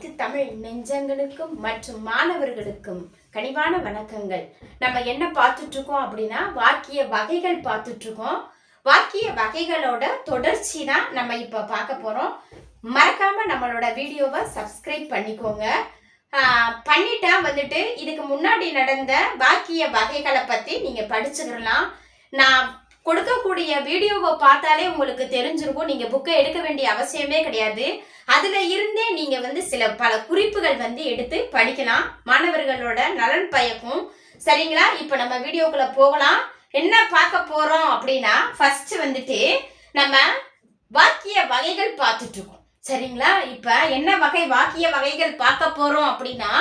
அனைத்து தமிழ் நெஞ்சங்களுக்கும் மற்றும் மாணவர்களுக்கும் கனிவான வணக்கங்கள். நம்ம என்ன பார்த்துட்டு இருக்கோம் அப்படின்னா வாக்கிய வகைகள் பார்த்துட்டு இருக்கோம். வாக்கிய வகைகளோட தொடர்ச்சி தான் நம்ம இப்ப பார்க்க போறோம். மறக்காம நம்மளோட வீடியோவை சப்ஸ்கிரைப் பண்ணிக்கோங்க. பண்ணிட்டா வந்துட்டு இதுக்கு முன்னாடி நடந்த வாக்கிய வகைகளை பத்தி நீங்க படிச்சுக்கலாம். நான் கொடுக்கக்கூடிய வீடியோவை பார்த்தாலே உங்களுக்கு தெரிஞ்சிருக்கும். நீங்க புக்கை எடுக்க வேண்டிய அவசியமே கிடையாது. அதுல இருந்தே நீங்க சில பல குறிப்புகள் எடுத்து படிக்கலாம். மாணவர்களோட நலன் பயக்கும். சரிங்களா? இப்ப நம்ம வீடியோக்குள்ள போகலாம். என்ன பார்க்க போறோம் அப்படின்னா ஃபர்ஸ்ட் நம்ம வாக்கிய வகைகள் பார்த்துட்டு இருக்கோம். சரிங்களா? இப்ப என்ன வகை வாக்கிய வகைகள் பார்க்க போறோம் அப்படின்னா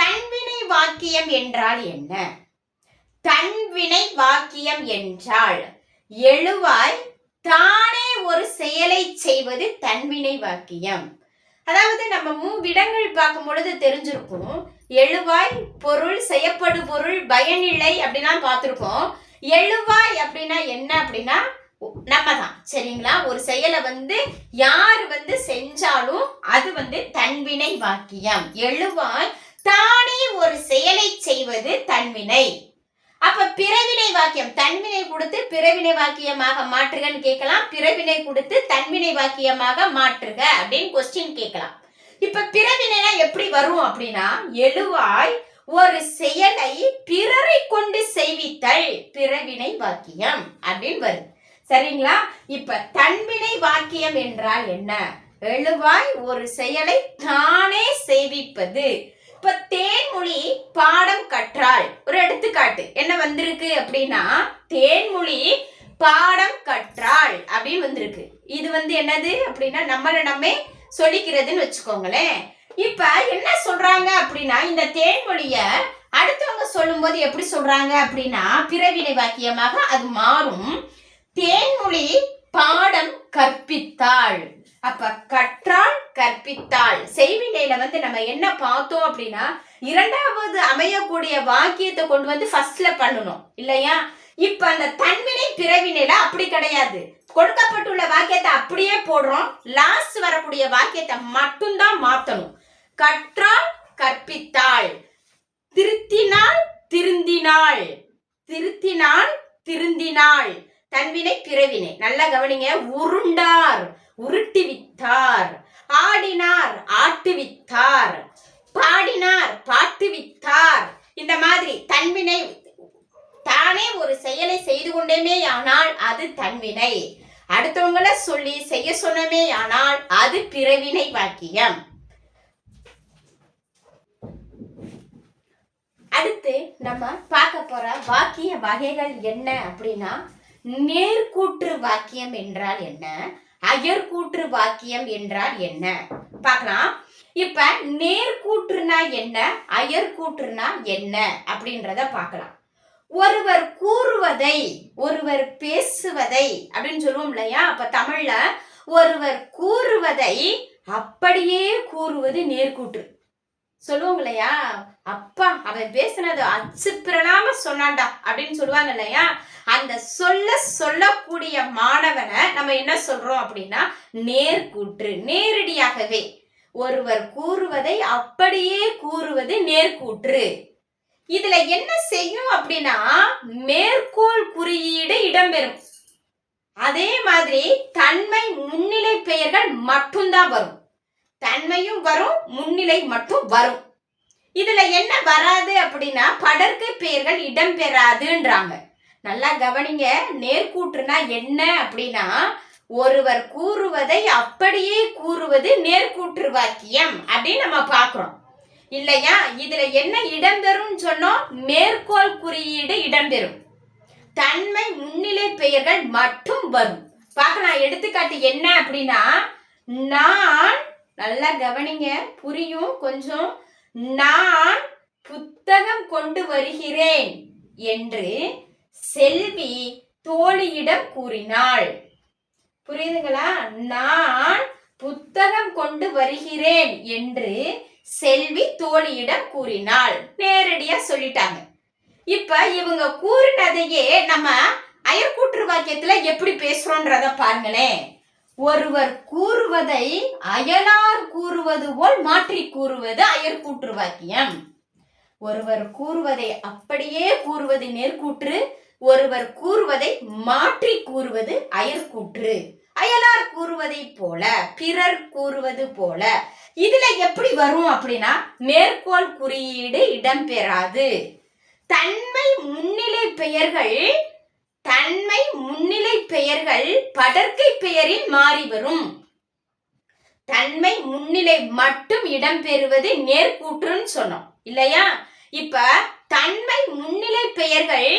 தன்வினை வாக்கியம் என்றால் என்ன? தன்வினை வாக்கியம் என்றால் எழுவாய் தானே ஒரு செயலை செய்வது தன்வினை வாக்கியம். அதாவது நம்ம மூவிடங்கள் பார்க்கும் பொழுது தெரிஞ்சிருக்கும். எழுவாய் பொருள், செய்யப்படு பொருள், பயனில்லை அப்படிலாம் பார்த்திருக்கோம். எழுவாய் அப்படின்னா என்ன அப்படின்னா நம்ம தான். சரிங்களா? ஒரு செயலை யார் செஞ்சாலும் அது தன்வினை வாக்கியம். எழுவாய் தானே ஒரு செயலை செய்வது தன்வினை. அப்ப பிறவினை வாக்கியம், தன்வினை கொடுத்து பிறவினை வாக்கியமாக மாற்றுகன்னு கேட்கலாம். பிறவினை கொடுத்து தன்வினை வாக்கியமாக மாற்றுக அப்படின்னு கொஸ்டின் கேட்கலாம். இப்ப பிறவினைனா எப்படி வரும் அப்படின்னா எழுவாய் ஒரு செயலை பிறரை கொண்டு செய்வித்தல் பிறவினை வாக்கியம் அப்படின்னு வருது. சரிங்களா? இப்ப தன்வினை வாக்கியம் என்றால் என்ன? எழுவாய் ஒரு செயலை தானே செய்விப்பது. இப்ப தேன்மொழி பாடம் கற்றாள். ஒரு எடுத்துக்காட்டு என்ன வந்திருக்கு அப்படின்னா தேன்மொழி பாடம் கற்றாள் அப்படின்னு வந்திருக்கு. இது என்னது அப்படின்னா நம்மளே சொல்லிக்கிறதுன்னு வச்சுக்கோங்களேன். இப்ப என்ன சொல்றாங்க அப்படின்னா இந்த தேன்மொழிய அடுத்தவங்க சொல்லும் போது எப்படி சொல்றாங்க அப்படின்னா பிறவினை வாக்கியமாக அது மாறும். தேன்மொழி பாடம் கற்பித்தாள். அப்ப கற்றாள் கற்பித்தாள் செய்வினையில நம்ம என்ன பார்த்தோம் அப்படின்னா இரண்டாவது அமையக்கூடிய வாக்கியத்தை கொண்டு ஃபர்ஸ்ட்ல பண்ணணும் இல்லையா? இப்ப அந்த தன்வினை பிறவினையில அப்படி கிடையாது. கொடுக்கப்பட்டுள்ள வாக்கியத்தை அப்படியே போடுறோம். லாஸ்ட் வரக்கூடிய வாக்கியத்தை மட்டும்தான் மாத்தணும். கற்றாள் கற்பித்தாள், திருத்தினாள் திருந்தினாள், திருத்தினாள் திருந்தினாள், தன்வினை பிறவினை. நல்லா கவனிங்க. உருண்டார் உருட்டிவித்தார், ஆடினார் ஆட்டுவித்தார், பாடினார் பாட்டுவித்தார். இந்த மாதிரி தன்வினை தானே ஒரு செயலை செய்து கொண்டேமே ஆனால் அது தன்வினை. அடுத்தவங்கள சொல்லி செய்ய சொன்னமே ஆனால் அது பிறவினை வாக்கியம். அடுத்து நம்ம பார்க்க போற வாக்கிய வகைகள் என்ன அப்படின்னா நேர்கூற்று வாக்கியம் என்றால் என்ன, அயர்கூற்று வாக்கியம் என்றால் என்ன பார்க்கலாம். இப்ப நேர்கூற்றுனா என்ன, அயர்கூற்றுனா என்ன அப்படின்றத பார்க்கலாம். ஒருவர் கூறுவதை ஒருவர் பேசுவதை அப்படின்னு சொல்லுவோம் இல்லையா? அப்ப தமிழ்ல ஒருவர் கூறுவதை அப்படியே கூறுவது நேர்கூற்று சொல்லுவோம் இல்லையா? அப்பா அவன் பேசினது அச்சு பிறனாம சொன்னான்டா அப்படின்னு சொல்லுவாங்க இல்லையா? அந்த சொல்லக்கூடிய மாணவனை நம்ம என்ன சொல்றோம் அப்படின்னா நேர்கூற்று. நேரடியாகவே ஒருவர் கூறுவதை அப்படியே கூறுவது நேர்கூற்று. இதுல என்ன செய்யும் அப்படின்னா மேற்கோள் குறியீடு இடம்பெறும். அதே மாதிரி தன்மை முன்னிலை பெயர்கள் மட்டும்தான் வரும். தன்மையும் வரும், முன்னிலை மட்டும் வரும். இதுல என்ன வராது அப்படின்னா படர்க்கை பெயர்கள் இடம்பெறாதுன்றாங்க. நல்லா கவனிங்க. நேர்கூற்றுனா என்ன அப்படின்னா ஒருவர் கூறுவதை அப்படியே கூறுவது நேர்கூற்று வாக்கியம் அப்படின்னு நம்ம பார்க்கிறோம் இல்லையா? இதுல என்ன இடம்பெறும் சொன்னோம்? மேற்கோள் குறியீடு இடம்பெறும். தன்மை முன்னிலை பெயர்கள் மட்டும் வரும். பார்க்கலாம். எடுத்துக்காட்டு என்ன அப்படின்னா நான், நல்லா கவனிங்க புரியும் கொஞ்சம், நான் புத்தகம் கொண்டு வருகிறேன் என்று செல்வி தோழியிடம் கூறினாள். புரியுதுங்களா? நான் புத்தகம் கொண்டு வருகிறேன் என்று செல்வி தோழியிடம் கூறினாள். நேரடியா சொல்லிட்டாங்க. இப்ப இவங்க கூறினதையே நம்ம அயர்கூற்று வாக்கியத்துல எப்படி பேசுறோன்றத பாருங்களேன். ஒருவர் கூறுவதை அயலார் கூறுவது கூறுவது போல் மாற்றி கூறுவது அயர்கூற்று வாக்கியம். ஒருவர் கூறுவதை அப்படியே கூறுவது நேர்கூற்று, ஒருவர் கூறுவதை மாற்றி கூறுவது அயர்கூற்று. அயலார் கூறுவதை போல, பிறர் கூறுவது போல. இதுல எப்படி வரும் அப்படின்னா மேற்கோள் குறியீடு இடம்பெறாது. தன்மை முன்னிலை பெயர்கள் படர்க்கை பெயரில் மாறி வரும். தன்மை முன்னிலை மட்டும் இடம்பெறுவது நேர்கூற்றுன்னு சொன்னோம் இல்லையா? இப்ப தன்மை முன்னிலை பெயர்கள்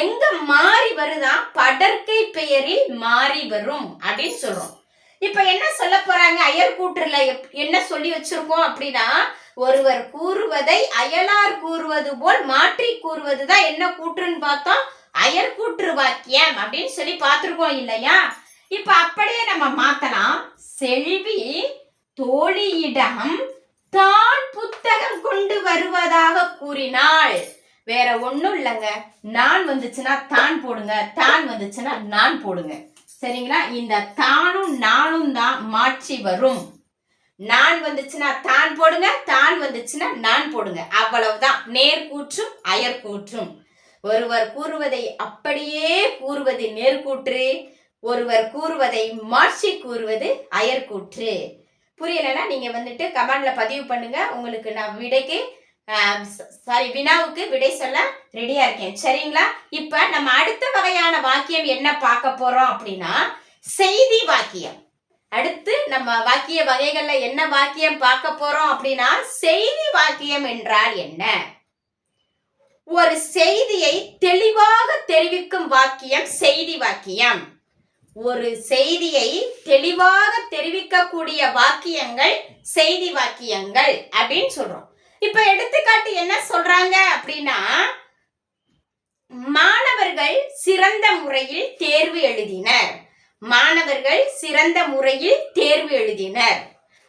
எங்க மாறி வருதா? படர்க்கை பெயரில் மாறி வரும் அப்படின்னு சொல்றோம். இப்ப என்ன சொல்ல போறாங்க? அயர்கூற்றுல என்ன சொல்லி வச்சிருக்கோம் அப்படின்னா, ஒருவர் கூறுவதை அயலார் கூறுவது போல் மாற்றி கூறுவதுதான் என்ன கூற்றுன்னு பார்த்தோம், அயர்கூற்று வாக்கியம் அப்படின்னு சொல்லி பார்த்திருக்கோம் இல்லையா? இப்ப அப்படியே நம்ம மாத்தலாம். செல்வி தோழியிடம் தான் புத்தகம் கொண்டு வருவதாக கூறினாள். வேற ஒண்ணும் இல்லைங்க. நான் வந்துச்சுன்னா தான் போடுங்க, தான் வந்துச்சுன்னா நான் போடுங்க. சரிங்களா? இந்த தானும் நானும் தான் மாற்றி வரும். நான் வந்துச்சுன்னா தான் போடுங்க, தான் வந்துச்சுன்னா நான் போடுங்க. அவ்வளவுதான். நேர்கூற்றும் அயர்கூற்றும். ஒருவர் கூறுவதை அப்படியே கூறுவது நேர்கூற்று, ஒருவர் கூறுவதை மாற்றி கூறுவது அயர்கூற்று. புரியலைன்னா நீங்க வந்துட்டு கமெண்ட்ல பதிவு பண்ணுங்க. உங்களுக்கு நான் வினாவுக்கு விடை சொல்ல ரெடியா இருக்கேன். சரிங்களா? இப்ப நம்ம அடுத்த வகையான வாக்கியம் என்ன பார்க்க போறோம் அப்படின்னா செய்தி வாக்கியம். அடுத்து நம்ம வாக்கிய வகைகள்ல என்ன வாக்கியம் பார்க்க போறோம் அப்படின்னா செய்தி வாக்கியம் என்றால் என்ன? ஒரு செய்தியை தெளிவாக தெரிவிக்கும் வாக்கியம் செய்தி வாக்கியம். ஒரு செய்தியை தெளிவாக தெரிவிக்கக்கூடிய வாக்கியங்கள் செய்தி வாக்கியங்கள் அப்படின்னு சொல்றோம். இப்ப எடுத்துக்காட்டு என்ன சொல்றாங்க அப்படின்னா, மாணவர்கள் சிறந்த முறையில் தேர்வு எழுதினர். மாணவர்கள் சிறந்த முறையில் தேர்வு எழுதினர்.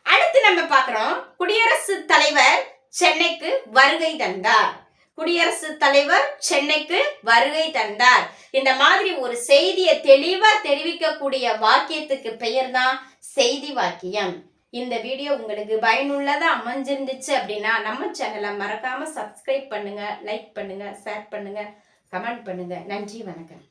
அடுத்து நம்ம பார்க்கிறோம், குடியரசுத் தலைவர் சென்னைக்கு வருகை தந்தார். குடியரசுத் தலைவர் சென்னைக்கு வருகை தந்தார். இந்த மாதிரி ஒரு செய்தியை தெளிவா தெரிவிக்கக்கூடிய வாக்கியத்துக்கு பெயர் தான் செய்தி வாக்கியம். இந்த வீடியோ உங்களுக்கு பயனுள்ளதா அமைஞ்சிருந்துச்சு அப்படின்னா நம்ம சேனலை மறக்காம சப்ஸ்கிரைப் பண்ணுங்க, லைக் பண்ணுங்க, ஷேர் பண்ணுங்க, கமெண்ட் பண்ணுங்க. நன்றி, வணக்கம்.